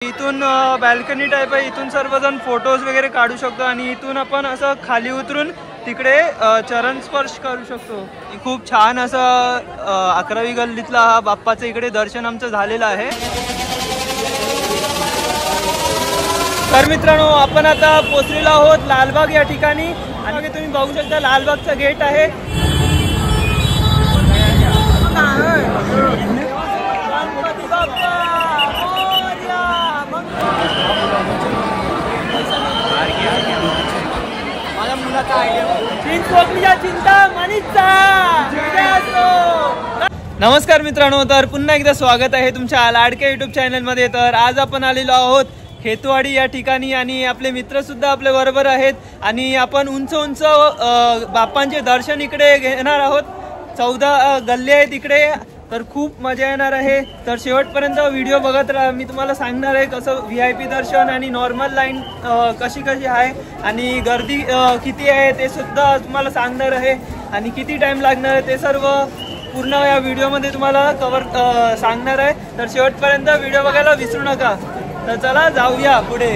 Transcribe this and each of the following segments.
इथून balcony type आहे, इथून सर्वजण फोटोज वगैरे काढू शकतो आणि इथून आपण असं खाली उतरून तिकडे चरण स्पर्श करू शकतो। खूप छान असं 11वी गल्लीतला हा बाप्पाचं इकडे दर्शन आमचं झालेलं आहे। तर मित्रांनो, आपण आता पोहोचलेलो आहोत लालबाग या ठिकाणी आणि तुम्ही बघू शकता लालबागचा गेट आहे। नमस्कार मित्रांनो, तर पुन्हा एकदा स्वागत आहे तुमच्या लाडक्या युट्यूब चॅनल मध्ये। तर आज आपण आलेलो आहोत खेतवाडी या ठिकाणी आणि आपले मित्र सुद्धा आपल्या बरोबर आहेत आणि आपण उंच उंच बाप्पांचे दर्शन इकडे घेणार आहोत। 14 गल्ली आहेत इकडे, तर खूप मजा येणार आहे। तर शेवटपर्यंत व्हिडिओ बघत राहा, मी तुम्हाला सांगणार आहे कसं VIP दर्शन आणि नॉर्मल लाईन कशी आहे आणि गर्दी किती आहे ते सुद्धा तुम्हाला सांगणार आहे आणि किती टाइम लागणार आहे ते सर्व पूर्ण या व्हिडिओमध्ये तुम्हाला कव्हर सांगणार आहे। तर शेवटपर्यंत व्हिडिओ बघायला विसरू नका। तर चला जाऊया पुढे।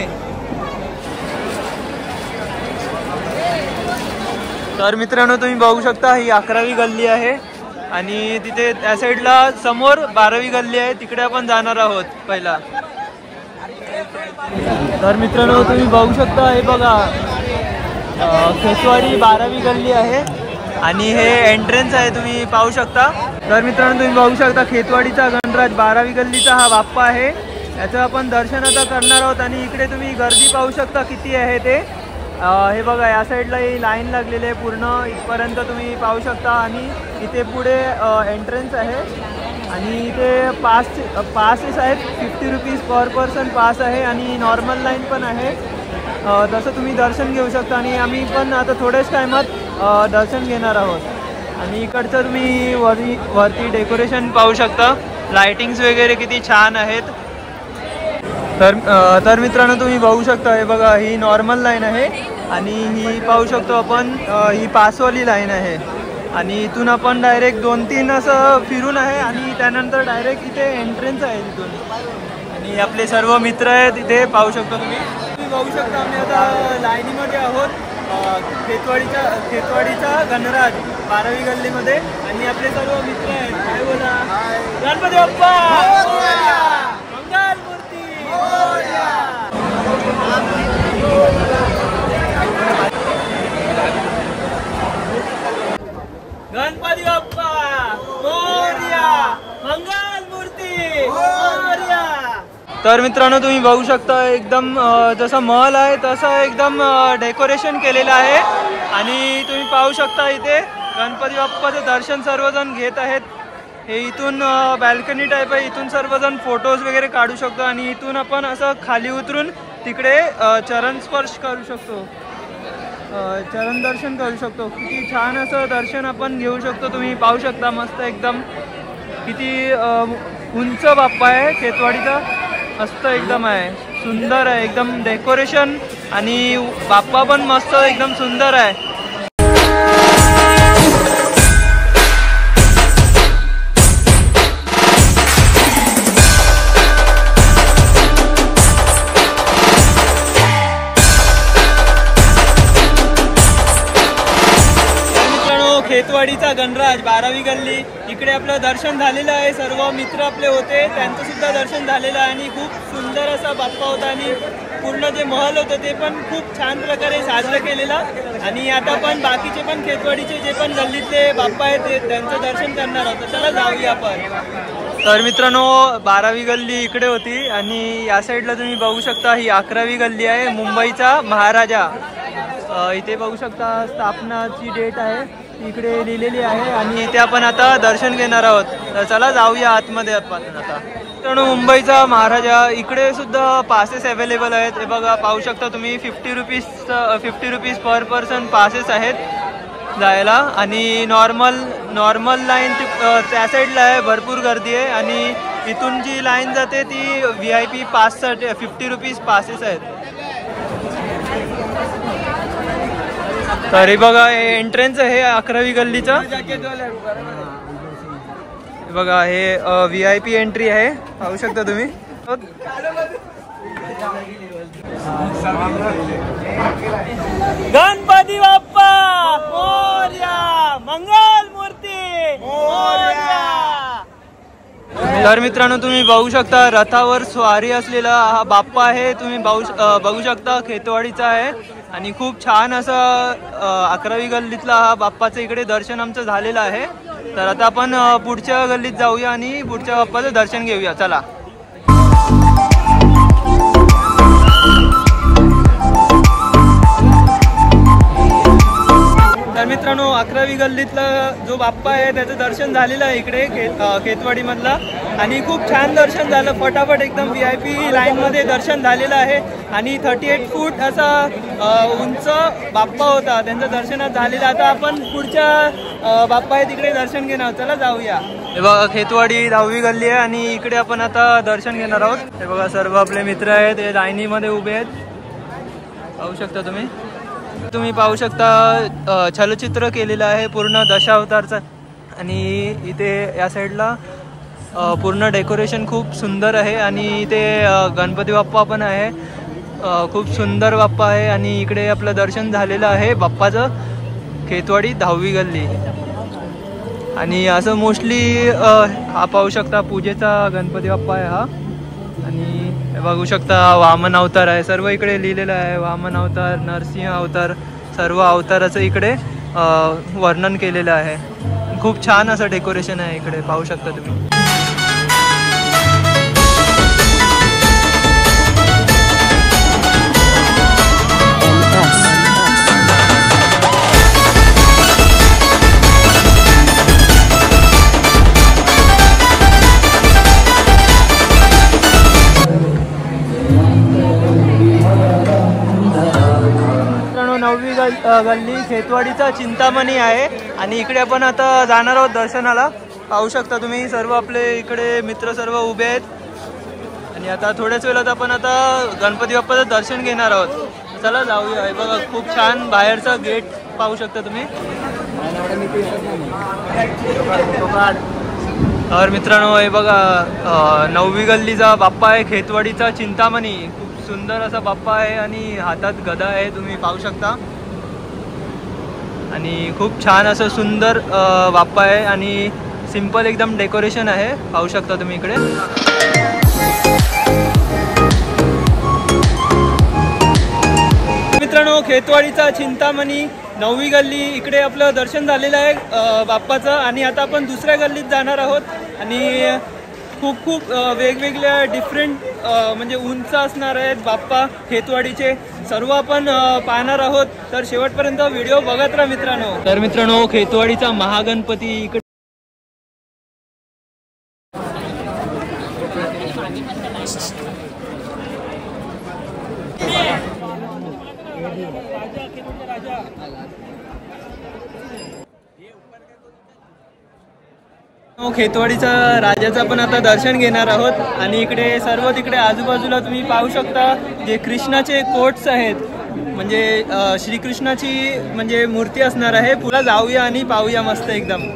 तर मित्रांनो, तुम्ही बघू शकता ही 11वी गल्ली आहे आणि तिथे त्या साईडला समोर 12वी गल्ली आहे, तिकडे आपण जाणार आहोत पहिला। तर मित्रांनो, तुम्ही बघू शकता हे बघा खेतवाडी 12वी गल्ली आहे आणि हे एंट्रन्स आहे, तुम्ही पाहू शकता। तर मित्रांनो, तुम्ही बघू शकता खेतवाडीचा गणराज 12वी गल्लीचा हा बाप्पा आहे, याचं आपण दर्शन आता करणार आहोत आणि इकडे तुम्ही गर्दी पाहू शकता किती आहे ते। हे बघा या साईडला ही लाईन लागलेली आहे पूर्ण इथपर्यंत तुम्ही पाहू शकता आणि इथे पुढे एंट्रन्स आहे आणि इथे पासेस आहेत 50 रुपीज पर पर्सन पास आहे आणि नॉर्मल लाईन पण आहे। तसं तुम्ही दर्शन घेऊ शकता आणि आम्ही पण आता थोड्याच टायमात दर्शन घेणार आहोत। आणि इकडचं तुम्ही वरती डेकोरेशन पाहू शकता, लाइटिंग्स वगैरे किती छान आहेत। तर मित्रांनो, तुम्ही बघू शकता हे बघा ही नॉर्मल लाईन आहे आणि ही पाहू शकतो आपण ही पासवाली लाईन आहे आणि इथून आपण डायरेक्ट 2-3 असं फिरून आहे आणि त्यानंतर डायरेक्ट इथे एंट्रन्स आहे तिथून आणि आपले सर्व मित्र आहेत इथे पाहू शकतो तुम्ही बघू शकता। आम्ही आता लाईनीमध्ये आहोत खेतवाडीचा गणराज 12वी गल्लीमध्ये आणि आपले सर्व मित्र आहेत। काय बोला, गणपती बाप्पा मंगल मूर्ती गणपती बाप्पा मोरया, मंगल मूर्ती मोरया। तर मित्रांनो, तुम्ही बघू शकता एकदम जसं महल आहे तसं एकदम डेकोरेशन केलेलं आहे आणि तुम्ही पाहू शकता इथे गणपती बाप्पाचं दर्शन सर्वजण घेत आहेत। हे इथून बॅल्कनी टाइप आहे, इथून सर्वजण फोटोज वगैरे काढू शकतो आणि इथून आपण असं खाली उतरून तिकडे चरण स्पर्श करू शकतो, चरण दर्शन करू शकतो। किती छान असं दर्शन आपण घेऊ शकतो, तुम्ही पाहू शकता मस्त एकदम किती उंच बाप्पा आहे खेतवाडीचा, मस्त एकदम आहे, सुंदर आहे एकदम डेकोरेशन आणि बाप्पा पण मस्त एकदम सुंदर आहे। खेतवाडीचा गणराज 12वी गल्ली इकडे आपलं दर्शन झालेलं आहे, सर्व मित्र आपले होते त्यांचं सुद्धा दर्शन झालेलं आहे आणि खूप सुंदर असा बाप्पा होता आणि पूर्ण जे महल होतं ते पण खूप छान प्रकारे साजरं केलेलं आणि आता पण बाकीचे पण खेतवाडीचे जे पण गल्लीतले बाप्पा आहेत ते त्यांचं दर्शन करणार आहोत। चला जाऊया आपण। तर मित्रांनो, 12वी गल्ली इकडे होती आणि या साईडला तुम्ही बघू शकता ही 11वी गल्ली आहे, मुंबईचा महाराजा। इथे बघू शकता स्थापनाची डेट आहे इकडे लिहिलेली आहे आणि इथे आपण आता दर्शन घेणार आहोत। तर चला जाऊया आतमध्ये आपण आता। तर मुंबईचा महाराजा इकडे सुद्धा पासेस अवेलेबल आहेत, हे बघा पाहू शकता तुम्ही 50 रुपीज पर पर्सन पासेस आहेत जायला आणि नॉर्मल लाईन त्या साईडला आहे, भरपूर गर्दी आहे आणि इथून जी लाईन जाते ती VIP पाससाठी 50 रुपीज पासेस आहेत। तर हे बघा हे एंट्रन्स आहे 11वी गल्लीचा, बघा हे VIP एंट्री आहे, पाहू शकता तुम्ही। गणपती बाप्पा मोरया, मंगल मूर्ती मोरया। तर मित्रांनो तुम्ही बघू शकता रथावर स्वारी असलेला हा बाप्पा आहे, तुम्ही बघू शकता खेतवाडीचा आहे आणि खूप छान असं 11वी गल्लीतला हा बाप्पाचं इकडे दर्शन आमचं झालेलं आहे। तर आता आपण पुढच्या गल्लीत जाऊया आणि पुढच्या बाप्पाचं दर्शन घेऊया, चला। तर मित्रांनो 11वी गल्लीतला जो बाप्पा आहे त्याचं दर्शन झालेलं आहे इकडे खेतवाडी मधला आणि खूप छान दर्शन झालं, फटाफट एकदम VIP लाईनमध्ये दर्शन झालेलं आहे आणि 38 फूट असा उंच बाप्पा होता, त्यांचं दर्शन झालेलं। आता आपण पुढच्या बाप्पा आहे तिकडे दर्शन घेणार, चला जाऊया। हे बघा खेतवाडी 10वी गल्ली आहे आणि इकडे आपण आता दर्शन घेणार आहोत। हे बघा सर्व आपले मित्र आहेत, ते लाईनीमध्ये उभे आहेत, पाहू शकता तुम्ही पाहू शकता छलचित्र केलेलं आहे पूर्ण दशावतारचं आणि इथे या साईडला पूर्ण डेकोरेशन खूप सुंदर आहे आणि इथे गणपती बाप्पा पण आहे, खूप सुंदर बाप्पा आहे आणि इकडे आपलं दर्शन झालेलं आहे बाप्पाचं खेतवाडी 10वी गल्ली। आणि असं मोस्टली हा पाहू शकता पूजेचा गणपती बाप्पा आहे हा आणि बघू शकता वामन अवतार आहे, सर्व इकडे लिहिलेलं आहे, वामन अवतार, नरसिंह अवतार, सर्व अवताराचं इकडे वर्णन केलेलं आहे। खूप छान असं डेकोरेशन आहे इकडे, पाहू शकता तुम्ही। गल्ली खेतवाडीचा चिंतामणी आहे आणि इकडे आपण आता जाणार आहोत दर्शनाला, पाहू शकता तुम्ही सर्व आपले इकडे मित्र सर्व उभे आहेत आणि आता थोड्याच वेळात आपण आता गणपती बाप्पाचं दर्शन घेणार आहोत, चला जाऊया। हे बघा खूप छान बाहेरचा गेट पाहू शकता तुम्ही। तर मित्रांनो हे बघा 9वी गल्लीचा बाप्पा आहे खेतवाडीचा चिंतामणी, खूप सुंदर असा बाप्पा आहे आणि हातात गदा आहे, तुम्ही पाहू शकता आणि खूप छान असं सुंदर बाप्पा आहे आणि सिंपल एकदम डेकोरेशन आहे, पाहू शकता तुम्ही इकडे। मित्रांनो खेतवाडीचा चिंतामणी 9वी गल्ली इकडे आपलं दर्शन झालेलं आहे बाप्पाचं आणि आता आपण दुसऱ्या गल्लीत जाणार आहोत आणि खूप वेगवेगळ्या डिफरंट म्हणजे उंच असणार आहेत बाप्पा खेतवाडीचे, सर्व आपण पाहणार आहोत, तर शेवटपर्यंत व्हिडिओ बघत राहा मित्रांनो। तर मित्रांनो खेतवाडीचा महागणपती इकडे खेतवाडीचा राजाचा पण आता दर्शन घेणार आहोत आणि इकडे सर्व तिकडे आजूबाजूला तुम्ही पाहू शकता जे कृष्णाचे कोट्स आहेत, म्हणजे श्रीकृष्णाची म्हणजे मूर्ती असणार आहे। पुढे जाऊया आणि पाहूया मस्त एकदम।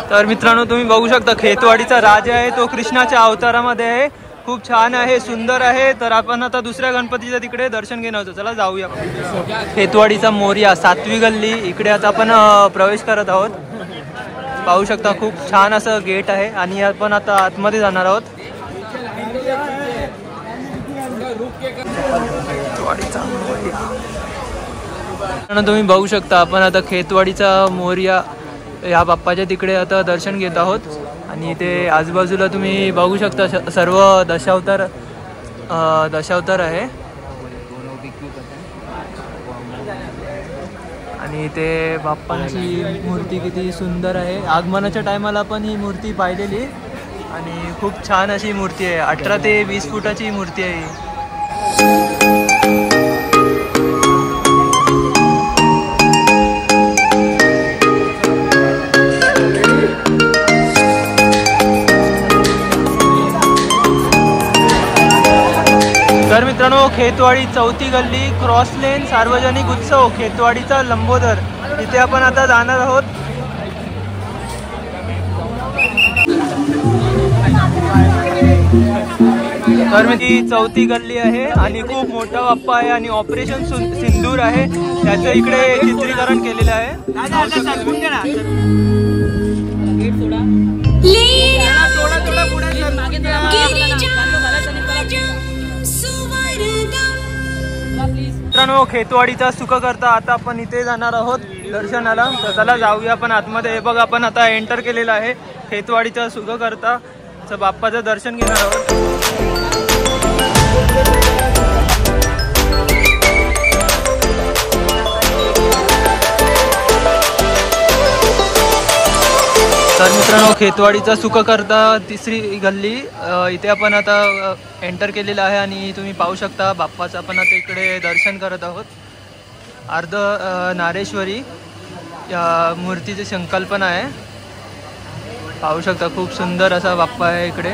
तर मित्रांनो तुम्ही बघू शकता खेतवाडीचा राजा आहे तो कृष्णाच्या अवतारामध्ये आहे, खूप छान आहे, सुंदर आहे। तर आपण आता दुसऱ्या गणपतीच्या तिकडे दर्शन घेणार आहोत, चला जाऊया। खेतवाडीचा मोरया 7वी गल्ली इकडे आता आपण प्रवेश करत आहोत, पाहू शकता खूप छान असं गेट आहे आणि आपण आता आतमध्ये जाणार आहोत। तुम्ही बघू शकता आपण आता खेतवाडीचा मोरया या बाप्पाच्या तिकडे आता दर्शन घेत आहोत आणि ते आजूबाजूला तुम्ही बघू शकता सर्व दशावतार आहे आणि ते बाप्पांची मूर्ती किती सुंदर आहे। आगमनाच्या टायमाला पण ही मूर्ती पाहिलेली आणि खूप छान अशी मूर्ती आहे, 18 ते 20 फुटाची मूर्ती आहे। खेतवाडी चौथी गल्ली, क्रॉस लेन, सार्वजनिक उत्सव खेतवाडीचा लंबोदर, इथे आपण आता जाणार आहोत. तर ही चौथी गल्ली आहे आणि खूप मोठा बाप्पा आहे आणि ऑपरेशन सिंदूर आहे, त्याचं इकडे चित्रीकरण केलेलं आहे. मित्रांनो, खेतवाडीचा सुखकर्ता आता आपण इथे जाणार आहोत दर्शनाला. तर चला जाऊया आपण आतमध्ये. हे बघ, आपण आता एंटर केलेला आहे खेतवाडीचा सुखकर्ता बाप्पाचं दर्शन घेणार आहोत. तर मित्रांनो, खेतवाडीचा सुखकर्ता तिसरी गल्ली, इथे आपण आता एंटर केलेला आहे आणि तुम्ही पाहू शकता बाप्पाचं आपण आता इकडे दर्शन करत आहोत. अर्ध नारेश्वरी या मूर्तीची संकल्पना आहे. पाहू शकता खूप सुंदर असा बाप्पा आहे इकडे.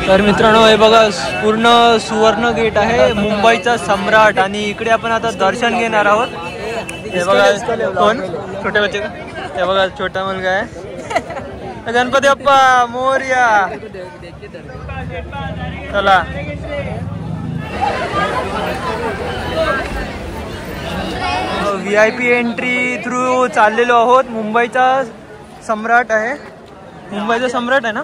तर मित्रांनो, हे बघा पूर्ण सुवर्ण गेट आहे, मुंबईचा सम्राट, आणि इकडे आपण आता दर्शन घेणार आहोत. हे बघा कोण छोटे बच्चे, हे बघा छोटा मुलगा आहे. गणपती बाप्पा मोरया. चला VIP एंट्री थ्रू चाललेलो आहोत. मुंबईचा सम्राट आहे, मुंबईचा सम्राट आहे ना,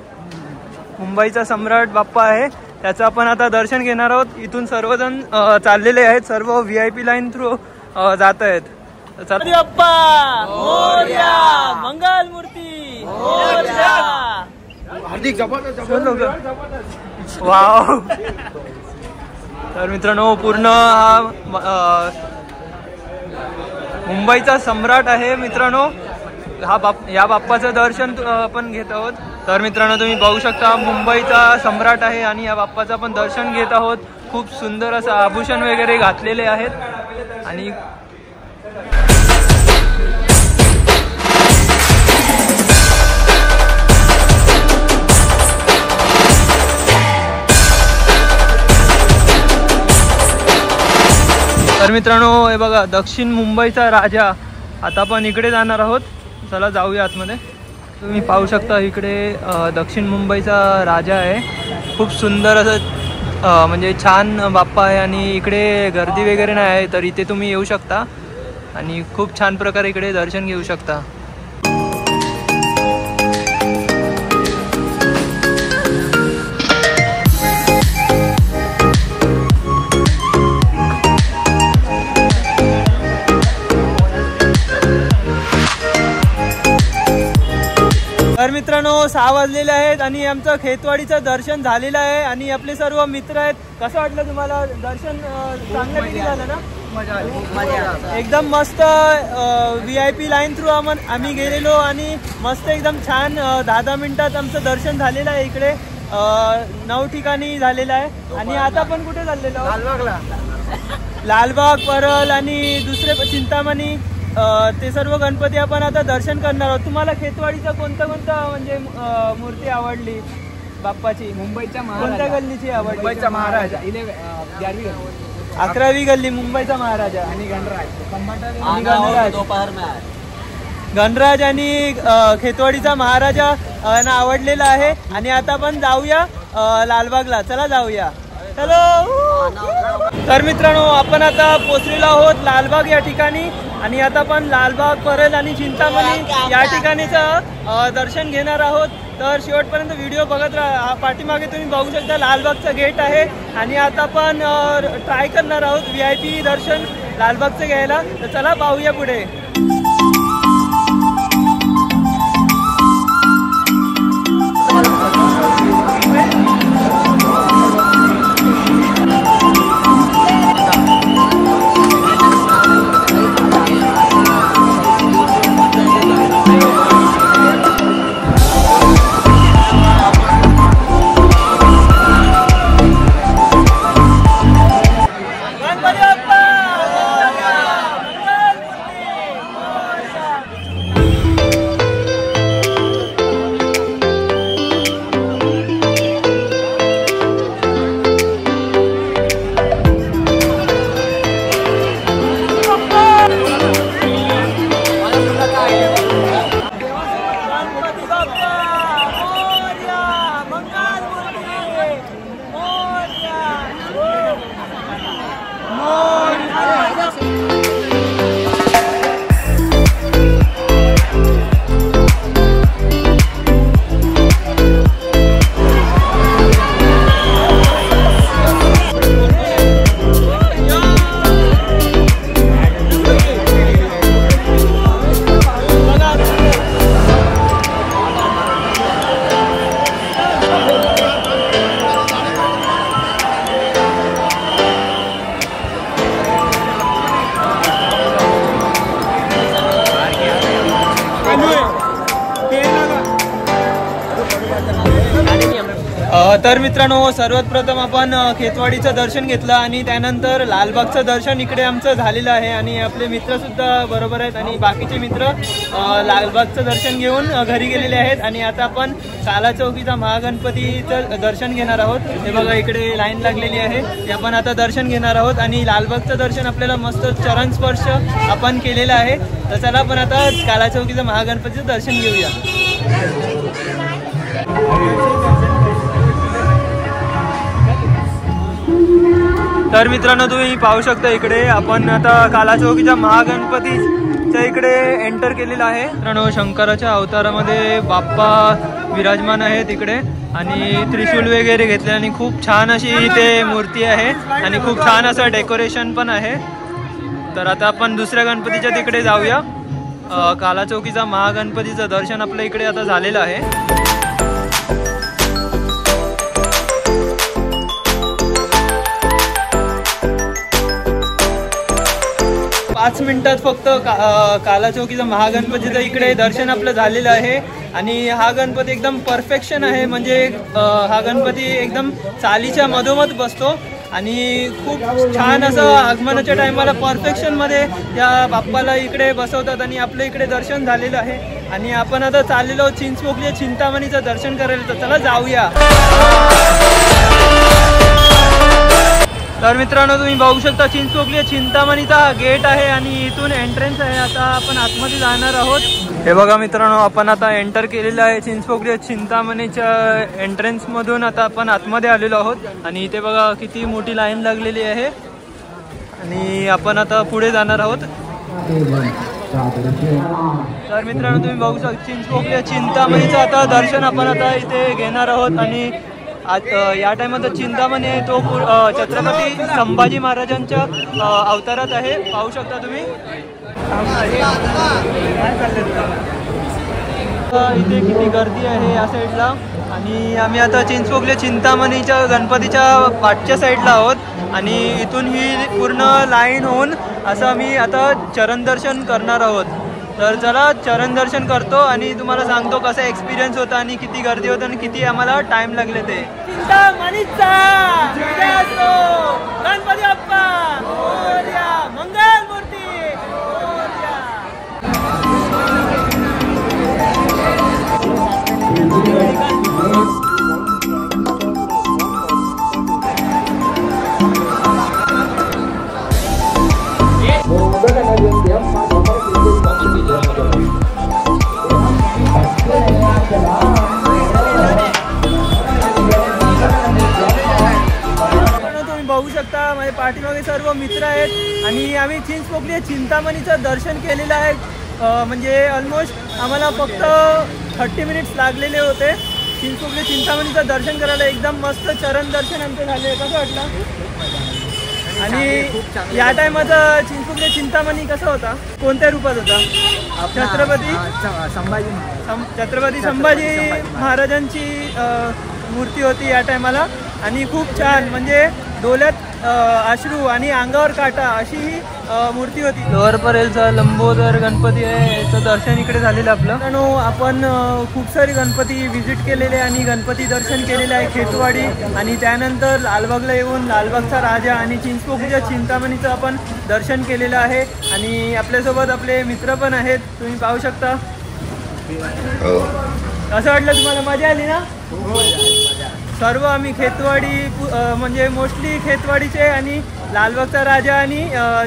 मुंबईचा सम्राट बाप्पा आहे, त्याचं आपण आता दर्शन घेणार आहोत. इथून सर्वजण चाललेले आहेत, सर्व VIP लाईन थ्रू जात आहेत. बाप्पा मोरया, मंगल मूर्ती मोरया. वाव. तर मित्रांनो, पूर्ण हा मुंबईचा सम्राट आहे मित्रांनो. या बाप्पाचं दर्शन आपण घेत आहोत. तर मित्रांनो, तुम्ही पाहू शकता मुंबईचा सम्राट आहे आणि या बाप्पाचं आपण दर्शन घेत आहोत. खूप सुंदर असं आभूषण वगैरे घातलेले आहेत. आणि तर मित्रांनो, हे बघा दक्षिण मुंबईचा राजा. आता आपण इकडे जाणार आहोत. चला जाऊया आतमध्ये. तुम्ही पाहू शकता इकडे दक्षिण मुंबईचा राजा आहे. खूप सुंदर असं म्हणजे छान बाप्पा आहे आणि इकडे गर्दी वगैरे नाही आहे, तर इथे तुम्ही येऊ शकता आणि खूप छान प्रकारे इकडे दर्शन घेऊ शकता. तर मित्रांनो, 6 वाजलेले आहेत आणि आमचं खेतवाडीचं दर्शन झालेलं आहे आणि आपले सर्व मित्र आहेत. कसं वाटलं तुम्हाला दर्शन? चांगल्यापैकी झालं ना? मजा एकदम मस्त. VIP लाईन थ्रू आम्ही गेलेलो आणि मस्त एकदम छान 10-10 मिनिटात आमचं दर्शन झालेलं आहे. इकडे 9 ठिकाणी झालेलं आहे. आणि आता आपण कुठे चाललेलो? लालबागला. लालबाग, परळ आणि दुसरे चिंतामणी, ते सर्व गणपती आपण आता दर्शन करणार आहोत. तुम्हाला खेतवाडीचा कोणता म्हणजे मूर्ती आवडली बाप्पाची? मुंबईच्या कोणत्या गल्लीची आवडली? मुंबईचा महाराजा, 11वी गल्ली मुंबईचा महाराजा आणि गणराज आणि खेतवाडीचा महाराजा ना आवडलेला आहे. आणि आता आपण जाऊया लालबागला. चला जाऊया. हॅलो. तर मित्रांनो, आपण आता पोचलेलो आहोत लालबाग या ठिकाणी आणि आता आपण लालबाग, परळ आणि चिंतामणी या ठिकाणीचं दर्शन घेणार आहोत. तर शेवटपर्यंत व्हिडिओ बघत राहा. पाठीमागे तुम्ही बघू शकता लालबागचं गेट आहे आणि आता आपण ट्राय करणार आहोत VIP दर्शन लालबागचं घ्यायला. तर चला पाहूया पुढे. तर मित्रांनो, सर्वात प्रथम आपण खेतवाडीचं दर्शन घेतलं आणि त्यानंतर लालबागचं दर्शन इकडे आमचं झालेलं आहे आणि आपले मित्रसुद्धा बरोबर आहेत आणि बाकीचे मित्र लालबागचं दर्शन घेऊन घरी गेलेले आहेत आणि आता आपण काला चौकीचा महागणपतीचं दर्शन घेणार आहोत। हे बघा इकडे लाईन लागलेली आहे, ते आपण आता दर्शन घेणार आहोत आणि लालबागचं दर्शन आपल्याला मस्त चरण स्पर्श आपण केलेलं आहे। तर चला आपण आता काला चौकीचं महागणपतीचं दर्शन घेऊया। तर मित्रांनो, तुम्ही पाहू शकता इकडे आपण आता काला चौकीच्या महागणपतीच्या इकडे एंटर केलेला आहे। मित्रांनो, शंकराच्या अवतारामध्ये बाप्पा विराजमान आहेत इकडे आणि त्रिशूल वगैरे घेतले आणि खूप छान अशी इथे मूर्ती आहे आणि खूप छान असं डेकोरेशन पण आहे। तर आता आपण दुसऱ्या गणपतीच्या तिकडे जाऊया। काला चौकीचा महागणपतीचं दर्शन आपल्या इकडे आता झालेलं आहे। 5 मिनिटात फक्त काला चौकीचं महागणपतीचं इकडे दर्शन आपलं झालेलं आहे आणि हा गणपती एकदम परफेक्शन आहे। म्हणजे हा गणपती एकदम चालीच्या मधोमध बसतो आणि खूप छान असं आगमनाच्या टायमाला परफेक्शनमध्ये त्या बाप्पाला इकडे बसवतात आणि आपलं इकडे दर्शन झालेलं आहे आणि आपण आता चाललेलो चिंचपोकली चिंतामणीचं दर्शन करायला। तर चला जाऊया। तर मित्रांनो, तुम्ही बघू शकता चिंचपोकली चिंतामणीचा गेट आहे आणि इथून एंट्रन्स आहे। आता आपण आतमध्ये जाणार आहोत। हे बघा मित्रांनो, आपण आता एंटर केलेलं आहे चिंचपोकली चिंतामणीच्या एंट्रन्स मधून आता आपण आतमध्ये आलेलो आहोत आणि इथे बघा किती मोठी लाईन लागलेली आहे आणि आपण आता पुढे जाणार आहोत। तर मित्रांनो, तुम्ही बघू शकता चिंचपोकली चिंतामणीचं आता दर्शन आपण आता इथे घेणार आहोत आणि आज या टाइमात चिंतामणी आहे तो छत्रपती संभाजी महाराजांच्या अवतारात आहे। पाहू शकता तुम्ही इथे किती गर्दी आहे या साईडला आणि आम्ही आता चिंचपोकली चिंतामणीच्या गणपतीच्या पाठच्या साईडला आहोत आणि इथून ही पूर्ण लाईन होऊन असं आम्ही आता चरण दर्शन करणार आहोत। तर चला चरण दर्शन करतो आणि तुम्हाला सांगतो कसा एक्सपिरियन्स होता आणि किती गर्दी होती आणि किती आम्हाला टाइम लागले ते। गणपती बाप्पा मोरया, मंगल मूर्ती मोरया। तुम्ही बघू शकता माझ्या पाठीमागे सर्व मित्र आहेत आणि आम्ही चिंचपोकली चिंतामणीचं दर्शन केलेलं आहे। म्हणजे ऑलमोस्ट आम्हाला फक्त 30 मिनिट्स लागलेले होते चिंचपोकली चिंतामणीचं दर्शन करायला। एकदम मस्त चरण दर्शन आमचं झाले। कसं वाटलं? आणि या टायमाचं चिंचपोकली चिंतामणी कसा होता? कोणत्या रूपात होता? छत्रपती संभाजी महाराजांची मूर्ती होती या टायमाला आणि खूप छान, म्हणजे डोळ्यात अश्रू आणि अंगावर काटा अशी ही मूर्ती होती। लोअर परेलचा लंबोदर गणपती आहे, याचं दर्शन इकडे झालेलं आपलं। मित्रांनो, आपण खूप सारे गणपती व्हिजिट केलेले आणि गणपती दर्शन केलेले आहे खेतवाडी आणि त्यानंतर लालबागला येऊन लालबागचा राजा आणि चिंचपोकलीच्या चिंतामणीचं आपण दर्शन केलेलं आहे आणि आपल्यासोबत आपले मित्र पण आहेत, तुम्ही पाहू शकता। असं वाटलं तुम्हाला? मजा आली ना? सर्व आम्ही खेतवाडी म्हणजे मोस्टली खेतवाडीचे आणि लालबागचा राजा आणि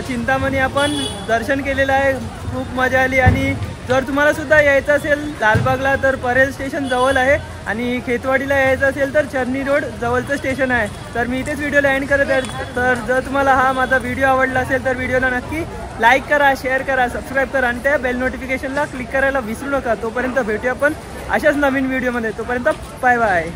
चिंतामणी आपण दर्शन केलेलं आहे। खूप मजा आली आणि जर तुम्हाला सुद्धा यायचं असेल लालबागला तर परेल स्टेशन जवळ आहे आणि खेतवाडीला यायचं असेल तर चर्नी रोड जवळचं स्टेशन आहे। तर मी इथेच व्हिडिओला एंड करत आहे। तर जर तुम्हाला हा माझा व्हिडिओ आवडला असेल तर व्हिडिओला नक्की लाईक करा, शेअर करा, सबस्क्राईब करा आणि त्या बेल नोटिफिकेशनला क्लिक करायला विसरू नका। तोपर्यंत भेटूया आपण अशाच नवीन व्हिडिओमध्ये। तोपर्यंत बाय बाय।